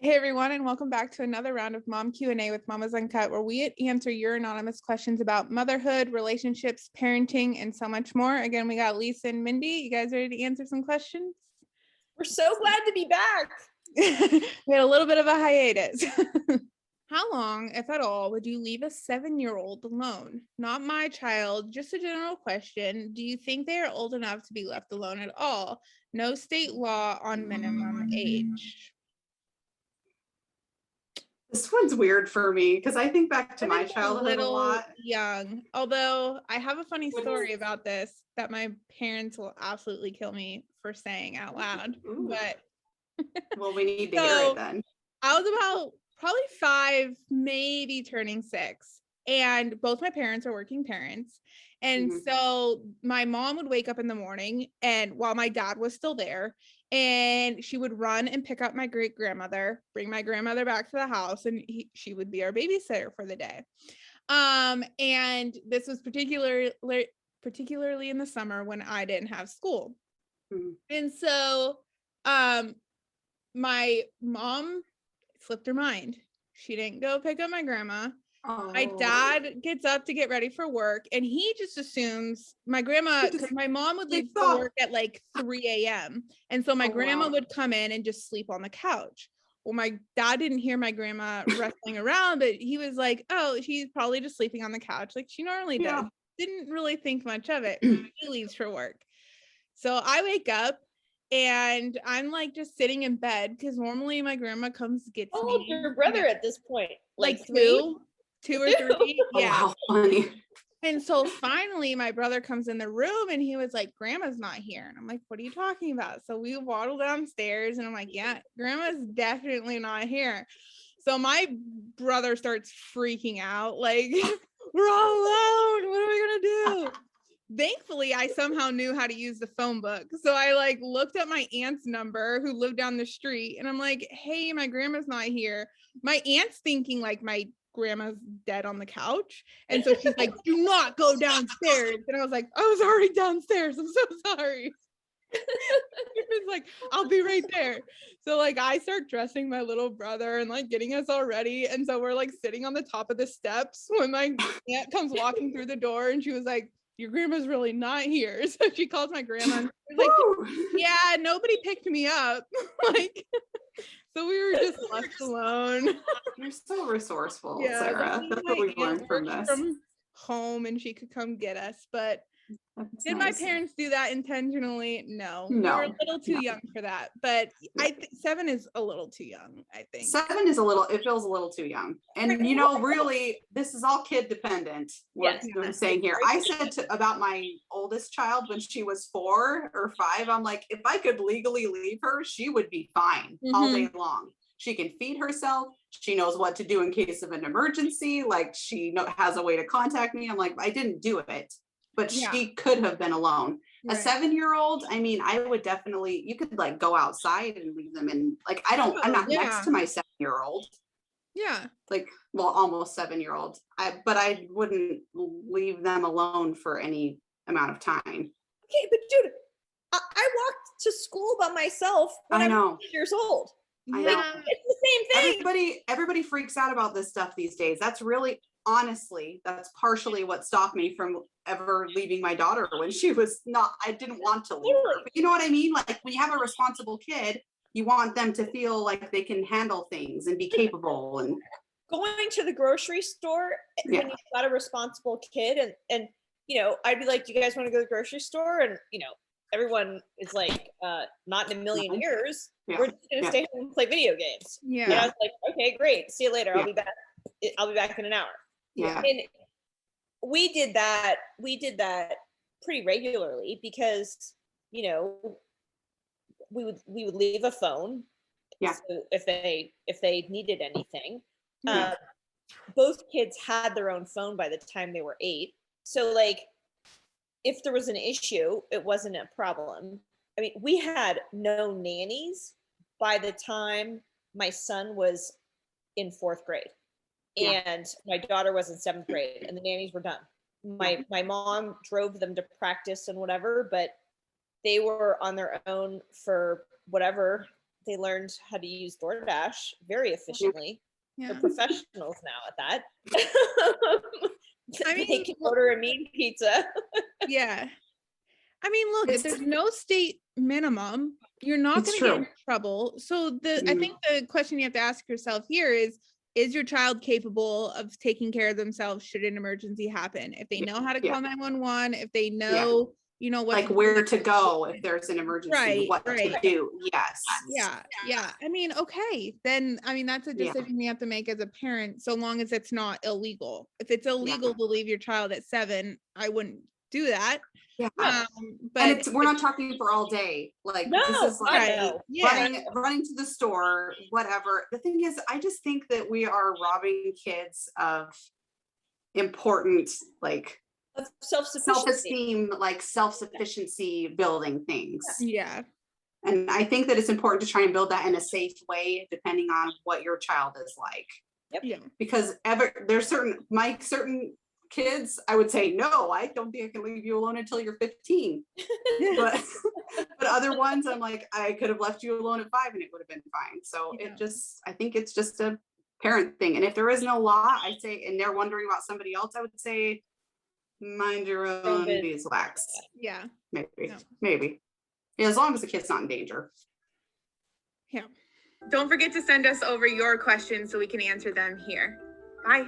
Hey everyone, and welcome back to another round of Mom Q&A with Mama's Uncut, where we answer your anonymous questions about motherhood, relationships, parenting, and so much more. Again, we got Lisa and Mindy. You guys ready to answer some questions? We're so glad to be back. We had a little bit of a hiatus. How long, if at all, would you leave a 7-year-old alone? Not my child, just a general question. Do you think they are old enough to be left alone at all? No state law on minimum age. This one's weird for me because I think back to my childhood a lot. Young, although I have a funny story about this that my parents will absolutely kill me for saying out loud. Ooh. But well, we need to hear it then. I was about probably 5, maybe turning 6, and both my parents are working parents. And so my mom would wake up in the morning, and while my dad was still there, and she would run and pick up my great grandmother, bring my grandmother back to the house, and she would be our babysitter for the day. And this was particularly in the summer when I didn't have school. And so my mom slipped her mind. She didn't go pick up my grandma. My dad gets up to get ready for work, and he just assumes my grandma, because my mom would leave for work at like 3 a.m. And so my grandma would come in and just sleep on the couch. Well, my dad didn't hear my grandma wrestling around, but he was like, oh, she's probably just sleeping on the couch like she normally does. Didn't really think much of it. He leaves for work. So I wake up and I'm like just sitting in bed because normally my grandma comes gets me. How old your brother at this point? Like 2 or 3. Yeah. Oh, wow, funny. And so finally my brother comes in the room and he was like, grandma's not here. And I'm like, what are you talking about? So we waddle downstairs and I'm like, yeah, grandma's definitely not here. So my brother starts freaking out, like, we're all alone. What are we gonna do? Thankfully, I somehow knew how to use the phone book. So I like looked up my aunt's number who lived down the street. And I'm like, hey, my grandma's not here. My aunt's thinking like my grandma's dead on the couch. And so she's like, do not go downstairs. And I was like, I was already downstairs. I'm so sorry. It's like, I'll be right there. So like I start dressing my little brother and like getting us all ready. And so we're like sitting on the top of the steps when my aunt comes walking through the door and she was like, your grandma's really not here. So she calls my grandma and she's like, yeah, nobody picked me up. Like, so we were just left alone. You're so resourceful, Sarah. That's what we've learned from this. From home and she could come get us, but did my parents do that intentionally? No. We were a little too young for that, but I think 7 is a little too young. I think 7 is it feels a little too young. And you know, really, this is all kid dependent. What I'm saying here. I said about my oldest child when she was 4 or 5, I'm like, if I could legally leave her, she would be fine all day long. She can feed herself. She knows what to do in case of an emergency. Like she has a way to contact me. I'm like, I didn't do it. But she could have been alone. Right. A 7-year-old, I mean, I would definitely, you could like go outside and leave them in, like, I'm not next to my 7-year-old. Yeah. Like, well, almost 7-year-old. But I wouldn't leave them alone for any amount of time. Okay, but dude, I walked to school by myself when I was 8 years old. I know. It's the same thing. Everybody freaks out about this stuff these days. That's really, honestly, that's partially what stopped me from ever leaving my daughter when she was not, I didn't want to leave her. But you know what I mean? Like when you have a responsible kid, you want them to feel like they can handle things and be capable. And going to the grocery store when you've got a responsible kid and you know, I'd be like, do you guys want to go to the grocery store? And you know, everyone is like, not in a million years. We're just gonna stay home and play video games. Yeah. And I was like, okay, great. See you later. I'll be back. I'll be back in an hour. Yeah. And we did that pretty regularly because, you know, we would leave a phone. Yeah. So if they needed anything. Both kids had their own phone by the time they were 8. So like if there was an issue, it wasn't a problem. I mean, we had no nannies by the time my son was in 4th grade. And my daughter was in 7th grade and the nannies were done. My mom drove them to practice and whatever, but they were on their own for whatever they learned how to use DoorDash very efficiently. Yeah. They're professionals now at that. I They mean, can order a mean pizza. yeah. I mean, look, if there's no state minimum, you're not It's going to get true. in trouble. So I think the question you have to ask yourself here is your child capable of taking care of themselves should an emergency happen? If they know how to call 911, if they know, you know, what like where to go if there's an emergency, what to do. Yes. Yeah. I mean, okay, then I mean that's a decision you have to make as a parent, so long as it's not illegal. If it's illegal to leave your child at 7, I wouldn't do that. Yeah. But and we're not talking for all day. Like this is like running to the store, whatever. The thing is, I just think that we are robbing kids of important, like self-esteem, like self-sufficiency building things. Yeah. And I think that it's important to try and build that in a safe way, depending on what your child is like. Yep. Yeah. Because there's certain kids, I would say, no, I don't think I can leave you alone until you're 15. but other ones, I'm like, I could have left you alone at 5 and it would have been fine. So I think it's just a parent thing. And if there is no law, I say, and they're wondering about somebody else, I would say, mind your own beeswax. Yeah. Maybe. Yeah, as long as the kid's not in danger. Yeah. Don't forget to send us over your questions so we can answer them here. Bye.